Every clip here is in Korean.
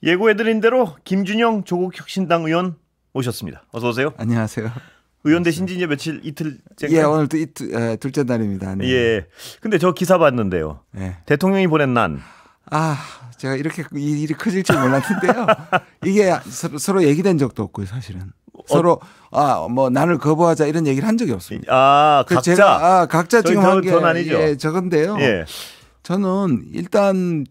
예고해드린 대로 김준영 조국혁신당 의원 모셨습니다. 어서 오세요. 안녕하세요. 의원 되신 지 이제 며칠 이틀째. 예, 오늘 또 둘째 날입니다. 네. 예. 근데 저 기사 봤는데요. 네. 대통령이 보낸 난. 제가 이렇게 일이 커질 줄 몰랐는데요. 이게 서로 얘기된 적도 없고요, 사실은. 서로 뭐 난을 거부하자 이런 얘기를 한 적이 없습니다. 각자. 제가 각자 지금 한 게 아니죠. 예, 저건데요. 예. 저는 일단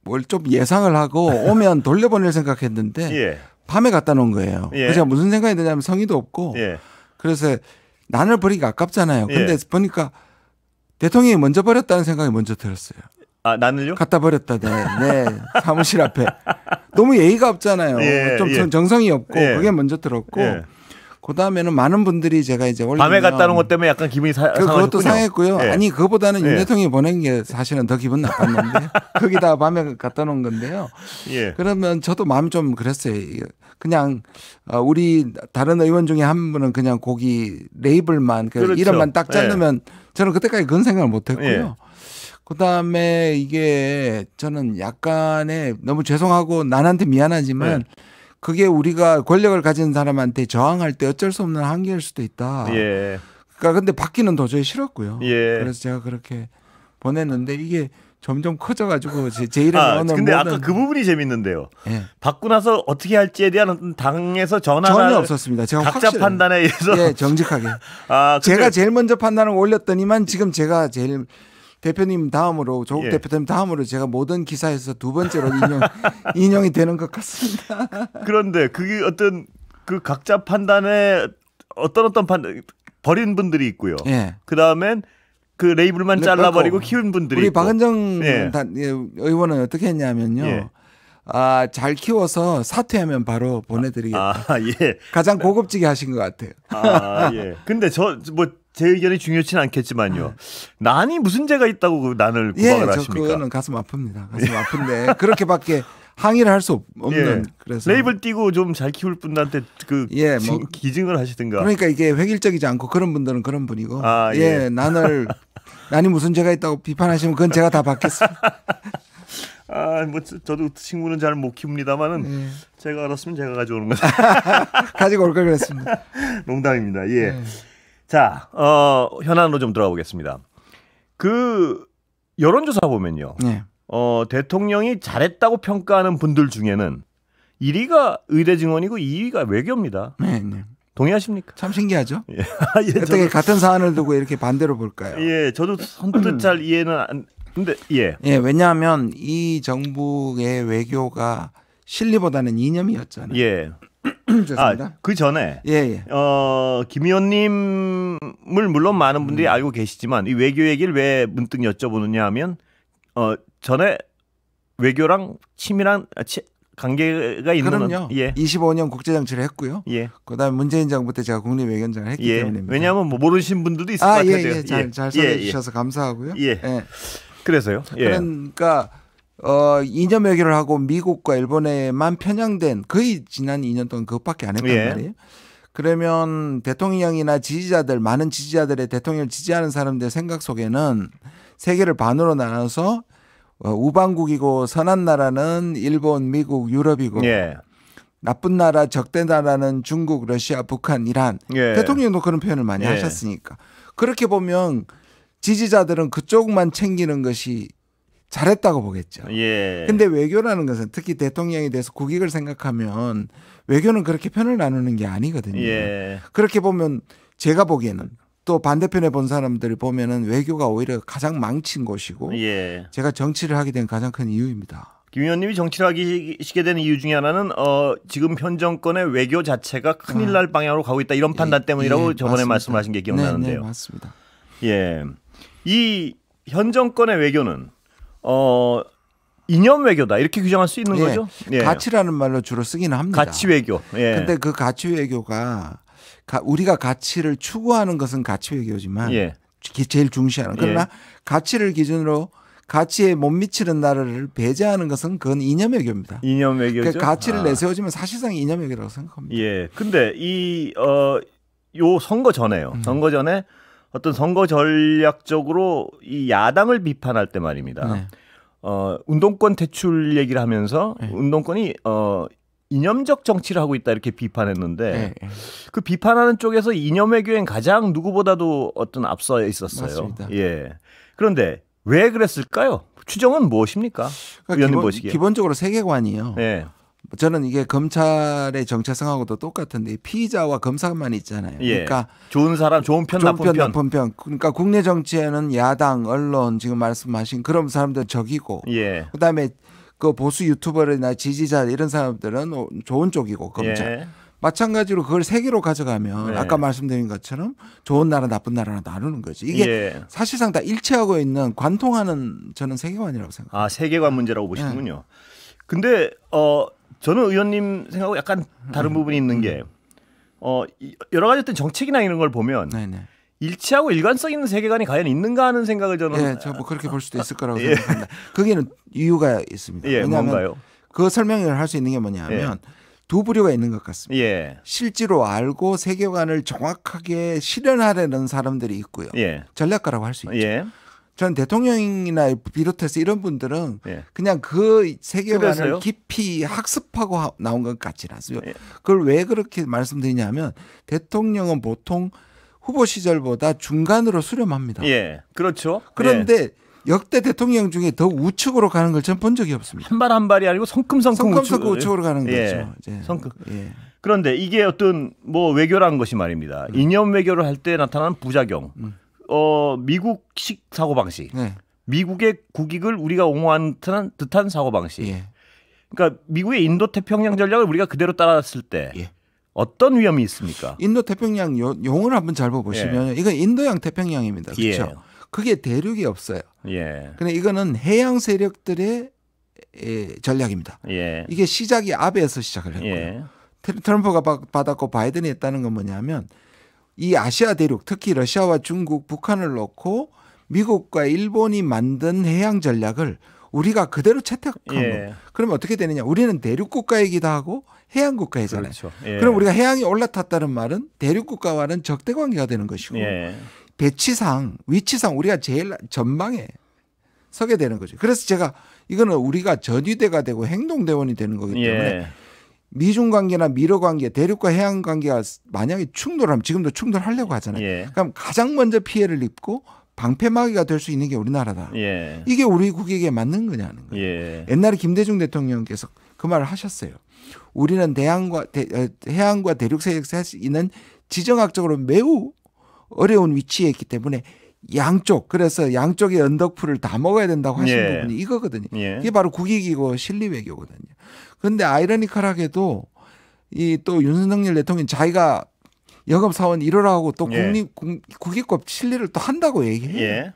뭘 좀 예상을 하고 오면 돌려보낼 생각했는데 예. 밤에 갖다 놓은 거예요. 예. 그래서 제가 무슨 생각이 드냐면 성의도 없고 예. 그래서 난을 버리기가 아깝잖아요. 근데 예. 보니까 대통령이 먼저 버렸다는 생각이 먼저 들었어요. 난을요? 갖다 버렸다. 네. 사무실 앞에. 너무 예의가 없잖아요. 예, 좀 정성이 없고 예. 그게 먼저 들었고 예. 그다음에는 많은 분들이 제가 이제 올리면 밤에 갖다 놓은 것 때문에 약간 기분이 상하셨군요. 그것도 상했고요. 예. 아니 그거보다는 예. 윤 대통령이 보낸 게 사실은 더 기분 나빴는데 거기다 밤에 갖다 놓은 건데요. 예. 그러면 저도 마음이 좀 그랬어요. 그냥 우리 다른 의원 중에 한 분은 그냥 거기 레이블만 그렇죠. 이름만 딱 자르면 저는 그때까지 그런 생각을 못 했고요. 예. 그다음에 이게 저는 약간의 너무 죄송하고 난한테 미안하지만 그게 우리가 권력을 가진 사람한테 저항할 때 어쩔 수 없는 한계일 수도 있다. 예. 그러니까 근데 받기는 도저히 싫었고요. 예. 그래서 제가 그렇게 보냈는데 이게 점점 커져가지고 제 이름이 오늘 근데 아까 그 부분이 재밌는데요. 예. 받고 나서 어떻게 할지에 대한 당에서 전혀 없었습니다. 제가 각자 판단에 의해서 예, 정직하게. 제가 제일 먼저 판단을 올렸더니만 지금 제가 제일 대표님 다음으로 조국 대표님 다음으로 제가 모든 기사에서 두 번째로 인용이 되는 것 같습니다. 그런데 그게 어떤 그 각자 판단에 어떤 판단 버린 분들이 있고요. 예. 그 다음엔 그 레이블만 잘라버리고 키운 분들이 우리 있고. 박은정 의원은 어떻게 했냐면요. 예. 잘 키워서 사퇴하면 바로 보내드리겠다. 예. 가장 고급지게 하신 것 같아요. 예. 근데 제 의견이 중요치는 않겠지만요. 난이 무슨 죄가 있다고 그 난을 구박을 하십니까? 그거는 가슴 아픕니다. 가슴 아픈데 그렇게밖에 항의를 할 수 없는. 그래서 레이블 띄고 좀 잘 키울 분들한테 기증을 하시든가. 그러니까 이게 획일적이지 않고 그런 분들은 그런 분이고. 난이 무슨 죄가 있다고 비판하시면 그건 제가 다 받겠습니다. 저도 친구는 잘 못 키웁니다만은 제가 알았으면 제가 가져오는 거죠. 가지고 올 걸 그랬습니다. 농담입니다. 예. 자, 현안으로 좀 들어가 보겠습니다. 그 여론조사 보면요. 대통령이 잘했다고 평가하는 분들 중에는 1위가 의대 증원이고 2위가 외교입니다. 네. 동의하십니까? 참 신기하죠. 예. 어떻게 같은 사안을 두고 이렇게 반대로 볼까요? 예, 저도 선뜻 잘 이해는 안. 근데 왜냐하면 이 정부의 외교가 실리보다는 이념이었잖아요. 예. 죄송합니다. 그 전에 김 의원님을 물론 많은 분들이 알고 계시지만 이 외교 얘기를 왜 문득 여쭤보느냐 하면 전에 외교랑 치밀한 관계가 있는. 그럼요. 25년 국제정치를 했고요. 그다음에 문재인 정부 때 제가 국립외교원장을 했기 때문입니다. 왜냐하면 모르시는 분들도 있을 것 같아요. 잘 설명해 주셔서 감사하고요. 그래서요. 그러니까 이념 외교를 하고 미국과 일본에만 편향된 거의 지난 2년 동안 그것밖에 안 했단 말이에요. 그러면 대통령이나 많은 지지자들의 대통령을 지지하는 사람들의 생각 속에는 세계를 반으로 나눠서 우방국이고 선한 나라는 일본, 미국, 유럽이고 나쁜 나라, 적대 나라는 중국, 러시아, 북한, 이란. 대통령도 그런 표현을 많이 하셨으니까. 그렇게 보면 지지자들은 그쪽만 챙기는 것이 잘했다고 보겠죠. 근데 외교라는 것은 특히 대통령에 대해서 국익을 생각하면 외교는 그렇게 편을 나누는 게 아니거든요. 그렇게 보면 제가 보기에는 또 반대편에 본 사람들이 보면은 외교가 오히려 가장 망친 곳이고 제가 정치를 하게 된 가장 큰 이유입니다. 김 의원님이 정치를 하시게 된 이유 중에 하나는 지금 현 정권의 외교 자체가 큰일 날 방향으로 가고 있다 이런 판단 때문이라고 저번에 말씀하신 게 기억나는데요. 네, 맞습니다. 이 현 정권의 외교는 이념 외교다 이렇게 규정할 수 있는 거죠? 가치라는 말로 주로 쓰기는 합니다. 가치 외교. 근데 그 가치 외교가 우리가 가치를 추구하는 것은 가치 외교지만 제일 중시하는. 그러나 가치를 기준으로 가치에 못 미치는 나라를 배제하는 것은 그건 이념 외교입니다. 이념 외교죠. 그러니까 가치를 내세우지만 사실상 이념 외교라고 생각합니다. 근데 요 선거 전에요. 선거 전에 어떤 선거 전략적으로 이 야당을 비판할 때 말입니다. 운동권 퇴출 얘기를 하면서 네. 운동권이 이념적 정치를 하고 있다 이렇게 비판했는데 네. 그 비판하는 쪽에서 이념 외교엔 가장 누구보다도 어떤 앞서 있었어요. 맞습니다. 예. 그런데 왜 그랬을까요? 추정은 무엇입니까? 의원님 보시기에. 기본적으로 세계관이요. 예. 저는 이게 검찰의 정체성하고도 똑같은데 피의자와 검사만 있잖아요. 예. 그러니까 좋은 사람, 좋은 편, 나쁜 편. 나쁜 편. 그러니까 국내 정치에는 야당, 언론 지금 말씀하신 그런 사람들 적이고, 예. 그다음에 그 보수 유튜버나 지지자 이런 사람들은 좋은 쪽이고 검찰. 예. 마찬가지로 그걸 세계로 가져가면 네. 아까 말씀드린 것처럼 좋은 나라 나쁜 나라로 나누는 거지. 이게 예. 사실상 다 일치하고 있는 관통하는 저는 세계관이라고 생각합니다. 아, 세계관 문제라고 보시는군요. 근데 저는 의원님 생각하고 약간 다른 부분이 있는 게 여러 가지 어떤 정책이나 이런 걸 보면 네네. 일치하고 일관성 있는 세계관이 과연 있는가 하는 생각을 저는 예, 저 뭐 그렇게 볼 수도 있을 거라고 생각합니다. 거기는 이유가 있습니다. 예, 왜냐하면 뭔가요? 그 설명을 할 수 있는 게 뭐냐면 두 부류가 있는 것 같습니다. 예. 실제로 알고 세계관을 정확하게 실현하려는 사람들이 있고요. 예. 전략가라고 할 수 있죠. 예. 전 대통령이나 비롯해서 이런 분들은 예. 그냥 그 세계관을 그래서요? 깊이 학습하고 나온 것 같지는 않습니다. 예. 그걸 왜 그렇게 말씀드리냐면 대통령은 보통 후보 시절보다 중간으로 수렴합니다. 예. 그렇죠. 그런데 역대 대통령 중에 더 우측으로 가는 걸 전 본 적이 없습니다. 한 발 한 발이 아니고 성큼성큼 우측으로 가는 예. 거죠. 이제. 성큼. 예. 그런데 이게 어떤 뭐 외교라는 것이 말입니다. 이념 외교를 할 때 나타나는 부작용. 미국식 사고방식. 네. 미국의 국익을 우리가 옹호하는 듯한 사고방식. 예. 그러니까 미국의 인도태평양 전략을 우리가 그대로 따랐을 때 예. 어떤 위험이 있습니까? 인도 태평양 용을 한번 잘 보시면 이건 인도양 태평양입니다. 그렇죠? 예. 그게 대륙이 없어요. 예. 근데 이거는 해양 세력들의 전략입니다. 예. 이게 시작이 아베에서 시작을 했고요. 예. 트럼프가 받았고 바이든이 했다는 건 뭐냐면 이 아시아 대륙 특히 러시아와 중국, 북한을 놓고 미국과 일본이 만든 해양 전략을 우리가 그대로 채택한 겁니다. 그러면 어떻게 되느냐? 우리는 대륙 국가이기도 하고 해양 국가이잖아요. 그렇죠. 예. 그럼 우리가 해양이 올라탔다는 말은 대륙 국가와는 적대 관계가 되는 것이고 예. 배치상, 위치상 우리가 제일 전방에 서게 되는 거죠. 그래서 제가 이거는 우리가 전위대가 되고 행동대원이 되는 거기 때문에 예. 미중 관계나 미러 관계, 대륙과 해양 관계가 만약에 충돌하면 지금도 충돌하려고 하잖아요. 예. 그럼 가장 먼저 피해를 입고 방패막이가 될 수 있는 게 우리나라다. 예. 이게 우리 국익에 맞는 거냐는 거예요. 예. 옛날에 김대중 대통령께서 그 말을 하셨어요. 우리는 해양과 대륙 세력에 있는 지정학적으로 매우 어려운 위치에 있기 때문에 양쪽, 그래서 양쪽의 언덕풀을 다 먹어야 된다고 하신 예. 부분이 이거거든요. 예. 이게 바로 국익이고 실리외교거든요. 그런데 아이러니컬하게도 이 또 윤석열 대통령이 자기가 영업사원 1호라고 또 예. 국익과 실리를 또 한다고 얘기해요. 예.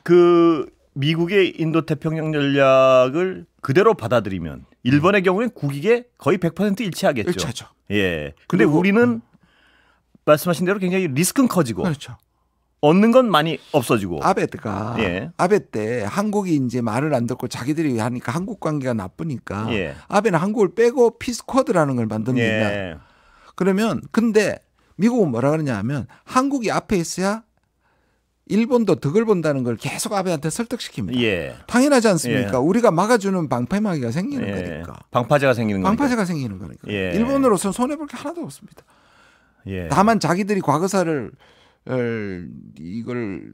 그 미국의 인도태평양 전략을 그대로 받아들이면 일본의 경우엔 국익에 거의 100% 일치하겠죠. 일치하죠. 예. 근데 그리고 우리는 말씀하신 대로 굉장히 리스크는 커지고 그렇죠. 얻는 건 많이 없어지고. 아베가 예. 아베 때 한국이 이제 말을 안 듣고 자기들이 하니까 한국 관계가 나쁘니까 예. 아베는 한국을 빼고 피스쿼드라는 걸 만듭니다. 예. 그러면 근데 미국은 뭐라 그러냐 하면 한국이 앞에 있어야 일본도 덕을 본다는 걸 계속 아베한테 설득시킵니다. 예. 당연하지 않습니까? 예. 우리가 막아주는 방패막이가 생기는 예. 거니까. 방파제가 생기는 거니까. 방파제가 생기는 거니까. 예. 일본으로서는 손해볼 게 하나도 없습니다. 예. 다만 자기들이 과거사를 이걸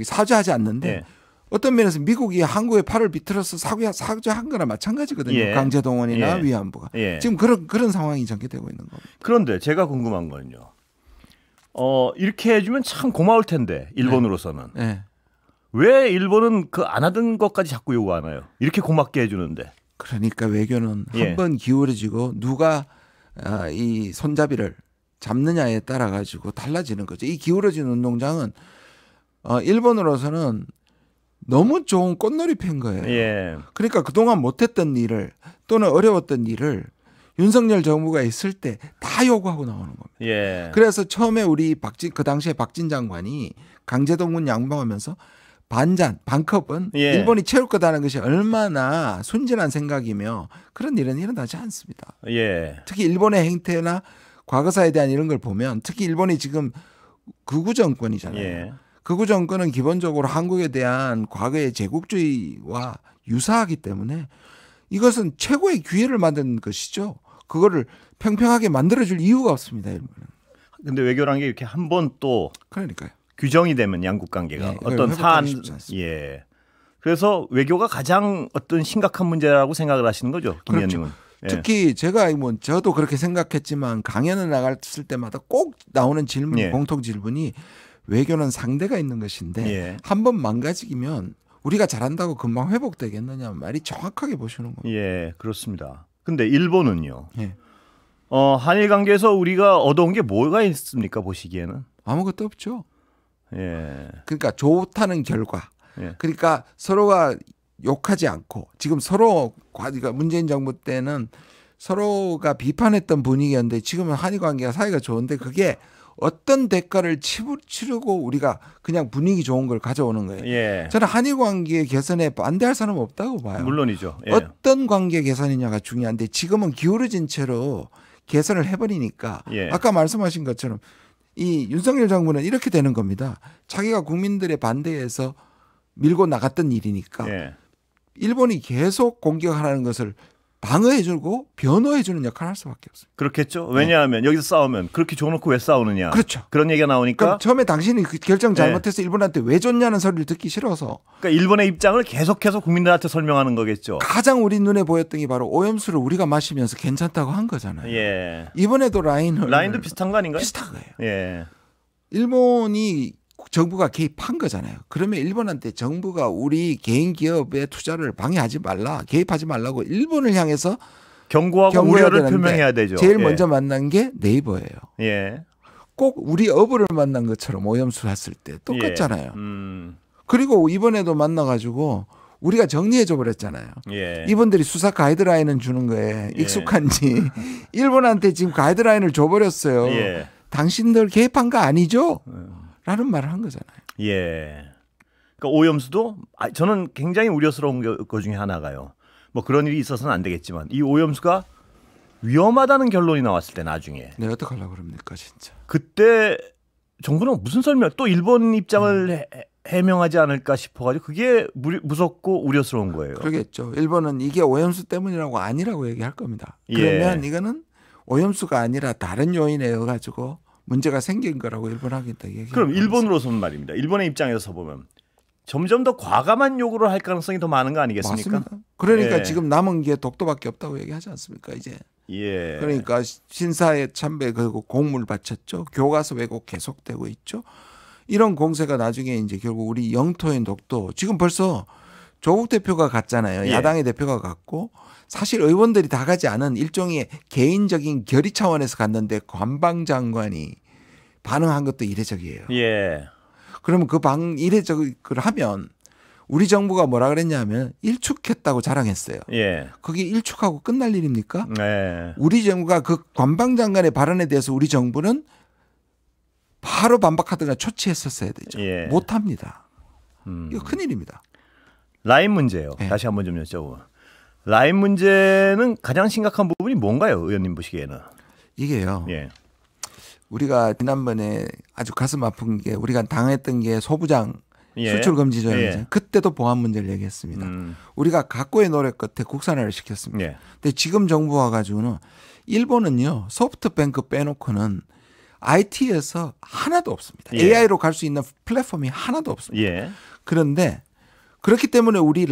사죄하지 않는데 예. 어떤 면에서 미국이 한국의 팔을 비틀어서 사죄한 거나 마찬가지거든요. 예. 강제동원이나 예. 위안부가. 예. 지금 그런 상황이 전개되고 있는 겁니다. 그런데 제가 궁금한 건요. 이렇게 해주면 참 고마울 텐데 일본으로서는 네. 왜 일본은 그 안 하던 것까지 자꾸 요구하나요? 이렇게 고맙게 해주는데. 그러니까 외교는 예. 한 번 기울어지고 누가 이 손잡이를 잡느냐에 따라 가지고 달라지는 거죠. 이 기울어진 운동장은 일본으로서는 너무 좋은 꽃놀이패인 거예요. 예. 그러니까 그동안 못했던 일을 또는 어려웠던 일을 윤석열 정부가 있을 때 다 요구하고 나오는 겁니다. 예. 그래서 처음에 우리 그 당시에 박진 장관이 강제동원 양보하면서 반컵은 예. 일본이 채울 거다는 것이 얼마나 순진한 생각이며 그런 일은 일어나지 않습니다. 예. 특히 일본의 행태나 과거사에 대한 이런 걸 보면 특히 일본이 지금 극우 정권이잖아요. 예. 극우 정권은 기본적으로 한국에 대한 과거의 제국주의와 유사하기 때문에 이것은 최고의 기회를 만든 것이죠. 그거를 평평하게 만들어줄 이유가 없습니다. 일본은. 근데 외교란 게 이렇게 한 번 또 그러니까요. 규정이 되면 양국 관계가 네, 어떤 사안 예. 그래서 외교가 가장 어떤 심각한 문제라고 생각을 하시는 거죠, 김 그렇죠. 의원님은. 예. 특히 제가 뭐 저도 그렇게 생각했지만 강연을 나갔을 때마다 꼭 나오는 질문, 예. 공통 질문이 외교는 상대가 있는 것인데 예. 한 번 망가지면 우리가 잘한다고 금방 회복되겠느냐 말이 정확하게 보시는 겁니다. 예, 그렇습니다. 근데 일본은요. 예. 한일 관계에서 우리가 얻어온 게 뭐가 있습니까, 보시기에는? 아무것도 없죠. 예. 그러니까 좋다는 결과. 예. 그러니까 서로가 욕하지 않고 지금 서로 그러니까 문재인 정부 때는 서로가 비판했던 분위기였는데 지금은 한일 관계가 사이가 좋은데 그게 어떤 대가를 치르고 우리가 그냥 분위기 좋은 걸 가져오는 거예요. 예. 저는 한일 관계 개선에 반대할 사람은 없다고 봐요. 물론이죠. 예. 어떤 관계 개선이냐가 중요한데 지금은 기울어진 채로 개선을 해버리니까 예. 아까 말씀하신 것처럼 이 윤석열 정부는 이렇게 되는 겁니다. 자기가 국민들의 반대에서 밀고 나갔던 일이니까 예. 일본이 계속 공격하라는 것을 방어해주고 변호해주는 역할을 할 수밖에 없어요. 그렇겠죠. 왜냐하면 여기서 싸우면 그렇게 줘놓고 왜 싸우느냐. 그렇죠. 그런 얘기가 나오니까. 그럼 처음에 당신이 그 결정 잘못해서 일본한테 왜 줬냐는 소리를 듣기 싫어서 그러니까 일본의 입장을 계속해서 국민들한테 설명하는 거겠죠. 가장 우리 눈에 보였던 게 바로 오염수를 우리가 마시면서 괜찮다고 한 거잖아요. 예. 이번에도 라인도 비슷한 거 아닌가요? 비슷한 거예요. 예. 일본이 정부가 개입한 거잖아요. 그러면 일본한테 정부가 우리 개인 기업의 투자를 방해하지 말라, 개입하지 말라고 일본을 향해서 경고하고 우려를 표명해야 되죠. 제일 먼저 만난 게 네이버예요. 예. 꼭 우리 어부를 만난 것처럼 오염수 했을 때 똑같잖아요. 예. 그리고 이번에도 만나가지고 우리가 정리해줘 버렸잖아요. 예. 이분들이 수사 가이드라인을 주는 거에 익숙한지 일본한테 지금 가이드라인을 줘버렸어요. 예. 당신들 개입한 거 아니죠? 라는 말을 한 거잖아요. 예. 그러니까 오염수도 저는 굉장히 우려스러운 것 중에 하나가요. 뭐 그런 일이 있어서는 안 되겠지만 이 오염수가 위험하다는 결론이 나왔을 때 나중에. 네, 어떡하려고 그럽니까 진짜. 그때 정부는 무슨 설명 또 일본 입장을 해명하지 않을까 싶어가지고 그게 무섭고 우려스러운 거예요. 그러겠죠. 일본은 이게 오염수 때문이라고 아니라고 얘기할 겁니다. 그러면 이거는 오염수가 아니라 다른 요인에 의해 가지고 문제가 생긴 거라고 일본 하겠다 얘기. 그럼 일본으로서는 말입니다. 일본의 입장에서 보면 점점 더 과감한 요구를 할 가능성이 더 많은 거 아니겠습니까? 맞습니다. 그러니까 예. 지금 남은 게 독도밖에 없다고 얘기하지 않습니까 이제. 예. 그러니까 신사에 참배 그리고 공물 바쳤죠. 교과서 왜곡 계속되고 있죠. 이런 공세가 나중에 이제 결국 우리 영토인 독도 지금 벌써 조국 대표가 갔잖아요. 예. 야당의 대표가 갔고 사실 의원들이 다 가지 않은 일종의 개인적인 결의 차원에서 갔는데 관방장관이 반응한 것도 이례적이에요. 예. 그러면 그 이례적을 하면 우리 정부가 뭐라 그랬냐면 일축했다고 자랑했어요. 예. 그게 일축하고 끝날 일입니까? 예. 우리 정부가 그 관방장관의 발언에 대해서 우리 정부는 바로 반박하든가 조치했었어야 되죠. 예. 못합니다. 이거 큰일입니다. 라인 문제요. 예. 다시 한번 좀 여쭤보면. 라인 문제는 가장 심각한 부분이 뭔가요? 의원님 보시기에는. 이게요. 예. 우리가 지난번에 아주 가슴 아픈 게 우리가 당했던 게 소부장 예. 수출 금지 조약이죠. 예. 그때도 보안 문제를 얘기했습니다. 우리가 각고의 노력 끝에 국산화를 시켰습니다. 예. 근데 지금 정부 와가지고는 일본은요 소프트뱅크 빼놓고는 IT에서 하나도 없습니다. 예. AI로 갈 수 있는 플랫폼이 하나도 없습니다. 예. 그런데 그렇기 때문에 우리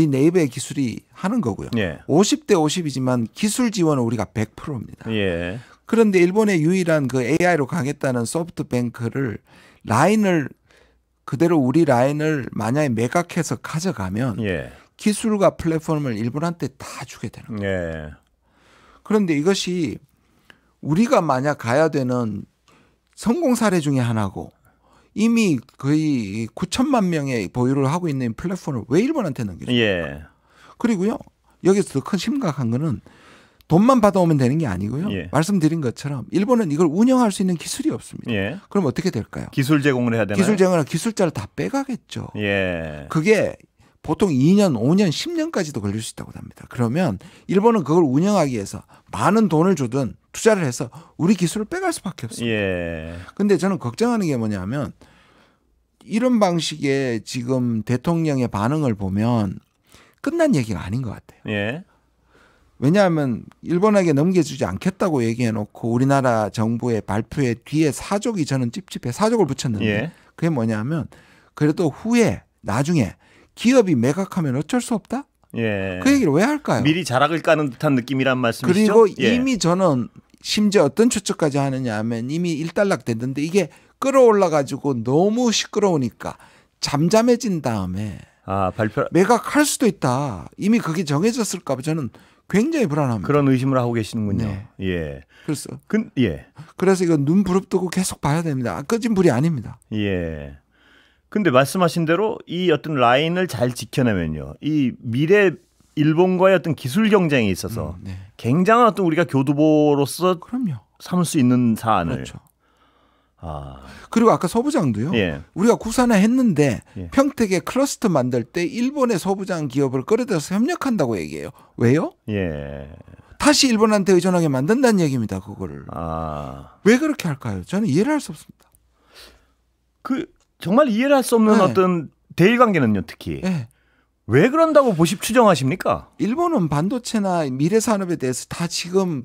네이버의 기술이 하는 거고요. 예. 50대 50이지만 기술 지원은 우리가 100%입니다. 예. 그런데 일본의 유일한 그 AI로 가겠다는 소프트뱅크를 라인을 그대로 우리 라인을 만약에 매각해서 가져가면 예. 기술과 플랫폼을 일본한테 다 주게 되는 거예요. 예. 그런데 이것이 우리가 만약 가야 되는 성공 사례 중에 하나고 이미 거의 9천만 명의 보유를 하고 있는 플랫폼을 왜 일본한테 넘기죠? 예. 그리고요 여기서 더 큰 심각한 거는 돈만 받아오면 되는 게 아니고요. 예. 말씀드린 것처럼 일본은 이걸 운영할 수 있는 기술이 없습니다. 예. 그럼 어떻게 될까요? 기술 제공을 해야 되나요? 기술 제공을 기술자를 다 빼가겠죠. 예. 그게 보통 2년, 5년, 10년까지도 걸릴 수 있다고 합니다. 그러면 일본은 그걸 운영하기 위해서 많은 돈을 주든 투자를 해서 우리 기술을 빼갈 수밖에 없습니다. 예. 근데 저는 걱정하는 게 뭐냐면 이런 방식의 지금 대통령의 반응을 보면 끝난 얘기가 아닌 것 같아요. 예. 왜냐하면 일본에게 넘겨주지 않겠다고 얘기해놓고 우리나라 정부의 발표에 뒤에 사족이 저는 찝찝해 사족을 붙였는데 예. 그게 뭐냐면 그래도 후에 나중에 기업이 매각하면 어쩔 수 없다? 예. 그 얘기를 왜 할까요? 미리 자락을 까는 듯한 느낌이란 말씀이시죠? 그리고 예. 이미 저는 심지어 어떤 추측까지 하느냐 하면 이미 일단락 됐는데 이게 끌어올라 가지고 너무 시끄러우니까 잠잠해진 다음에 발표 매각할 수도 있다. 이미 그게 정해졌을까 봐 저는 굉장히 불안합니다. 그런 의심을 하고 계시는군요. 네. 예. 예. 그래서 이거 눈 부릅뜨고 계속 봐야 됩니다. 꺼진 불이 아닙니다. 예. 근데 말씀하신 대로 이 어떤 라인을 잘 지켜내면요. 이 미래 일본과의 어떤 기술 경쟁에 있어서 네. 굉장한 어떤 우리가 교두보로서 그럼요. 삼을 수 있는 사안을. 그렇죠. 그리고 아까 소부장도요. 예. 우리가 구산화했는데 예. 평택에 클러스터 만들 때 일본의 소부장 기업을 끌어들여서 협력한다고 얘기해요. 왜요? 예. 다시 일본한테 의존하게 만든다는 얘기입니다. 그거를. 왜 그렇게 할까요? 저는 이해를 할 수 없습니다. 정말 이해를 할 수 없는 네. 어떤 대일 관계는요, 특히. 네. 왜 그런다고 추정하십니까? 일본은 반도체나 미래 산업에 대해서 다 지금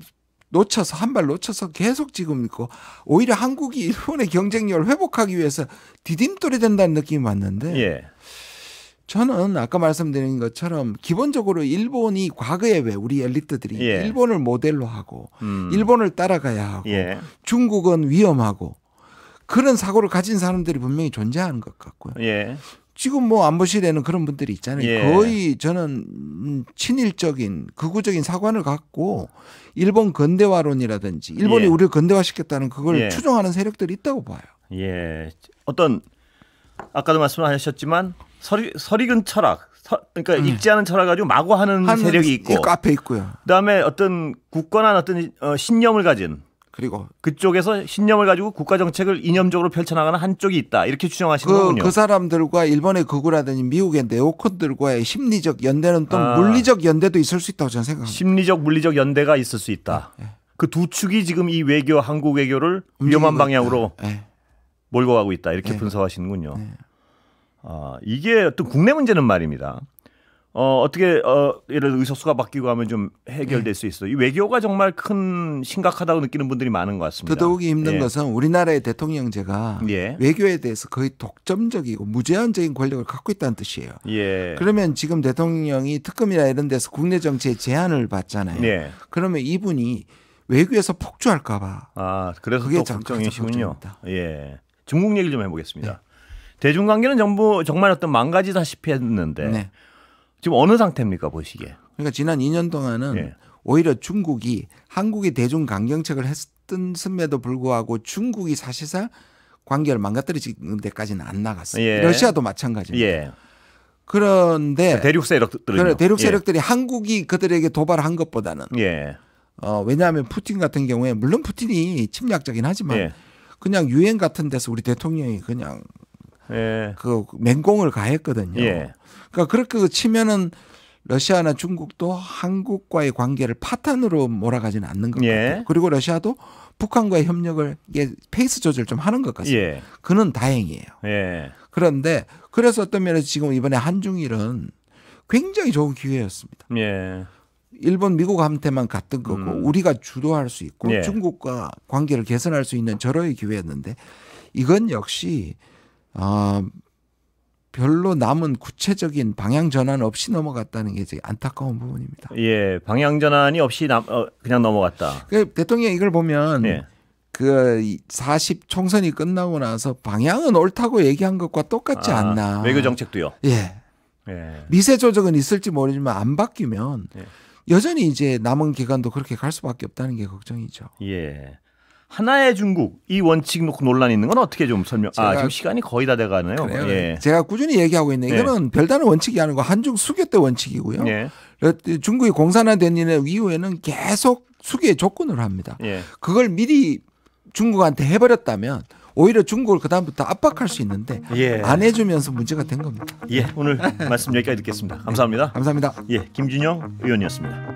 놓쳐서 한 발 놓쳐서 계속 지금 있고 오히려 한국이 일본의 경쟁력을 회복하기 위해서 디딤돌이 된다는 느낌이 왔는데 예. 저는 아까 말씀드린 것처럼 기본적으로 일본이 과거에 왜 우리 엘리트들이 예. 일본을 모델로 하고 일본을 따라가야 하고 예. 중국은 위험하고 그런 사고를 가진 사람들이 분명히 존재하는 것 같고요. 예. 지금 뭐 안보실에는 그런 분들이 있잖아요. 예. 거의 저는 친일적인 극우적인 사관을 갖고 일본 근대화론이라든지 일본이 예. 우리를 근대화시켰다는 그걸 예. 추종하는 세력들이 있다고 봐요. 예. 어떤 아까도 말씀하셨지만 설익은 철학, 그러니까 읽지 않은 철학 가지고 마구 하는 세력이 있고, 앞에 있고요. 그다음에 어떤 굳건한 어떤 신념을 가진 그리고 그쪽에서 신념을 가지고 국가 정책을 이념적으로 펼쳐나가는 한쪽이 있다 이렇게 추정하시는 거군요. 그 사람들과 일본의 극우라든지 미국의 네오콘들과의 심리적 연대는 또 물리적 연대도 있을 수 있다고 저는 생각합니다. 심리적 물리적 연대가 있을 수 있다. 네. 그 두 축이 지금 이 외교 한국 외교를 위험한 방향으로 네. 몰고 가고 있다 이렇게 네. 분석하시는군요. 네. 이게 어떤 국내 문제는 말입니다. 어떻게 예를 들어 의석수가 바뀌고 하면 좀 해결될 수 있어요. 이 외교가 정말 큰 심각하다고 느끼는 분들이 많은 것 같습니다. 더더욱이 힘든 예. 것은 우리나라의 대통령제가 예. 외교에 대해서 거의 독점적이고 무제한적인 권력을 갖고 있다는 뜻이에요. 예. 그러면 지금 대통령이 특검이나 이런 데서 국내 정치에 제한을 받잖아요. 예. 그러면 이분이 외교에서 폭주할까 봐. 그래서 그게 또 가장 걱정이시군요. 걱정입니다. 예. 중국 얘기 좀 해보겠습니다. 대중관계는 전부 정말 어떤 망가지다시피 했는데 네. 지금 어느 상태입니까 보시기에? 그러니까 지난 2년 동안은 예. 오히려 중국이 한국이 대중 강경책을 했음에도 불구하고 중국이 사실상 관계를 망가뜨리는 데까지는 안 나갔어요. 예. 러시아도 마찬가지입니다. 예. 그런데 대륙 세력들은요. 대륙 세력들이 한국이 그들에게 도발한 것보다는 예. 왜냐하면 푸틴 같은 경우에 물론 푸틴이 침략적이긴 하지만 예. 그냥 유엔 같은 데서 우리 대통령이 그냥 예. 그 맹공을 가했거든요. 예. 그러니까 그렇게 치면은 러시아나 중국도 한국과의 관계를 파탄으로 몰아가지는 않는 것 예. 같아요. 그리고 러시아도 북한과의 협력을 이게 페이스 조절 좀 하는 것 같습니다. 예. 그는 다행이에요. 예. 그런데 그래서 어떤 면에서 지금 이번에 한중일은 굉장히 좋은 기회였습니다. 예. 일본, 미국한테만 갔던 거고 우리가 주도할 수 있고 예. 중국과 관계를 개선할 수 있는 절호의 기회였는데 이건 역시 별로 남은 구체적인 방향 전환 없이 넘어갔다는 게 이제 안타까운 부분입니다. 예. 방향 전환이 없이 그냥 넘어갔다. 대통령 이걸 보면 예. 그 40 총선이 끝나고 나서 방향은 옳다고 얘기한 것과 똑같지 않나. 외교 정책도요. 예. 예. 미세 조정은 있을지 모르지만 안 바뀌면 예. 여전히 이제 남은 기간도 그렇게 갈 수밖에 없다는 게 걱정이죠. 예. 하나의 중국 이 원칙 놓고 논란이 있는 건 어떻게 좀 설명? 지금 시간이 거의 다 돼가네요. 그래요. 예. 제가 꾸준히 얘기하고 있는 예. 이거는 별다른 원칙이 아니고 한중 수교 때 원칙이고요. 예. 중국이 공산화된 이후에는 계속 수교의 조건을 합니다. 예. 그걸 미리 중국한테 해버렸다면 오히려 중국을 그다음부터 압박할 수 있는데 예. 안 해주면서 문제가 된 겁니다. 예. 오늘 말씀 여기까지 듣겠습니다. 감사합니다. 감사합니다. 예. 김준영 의원이었습니다.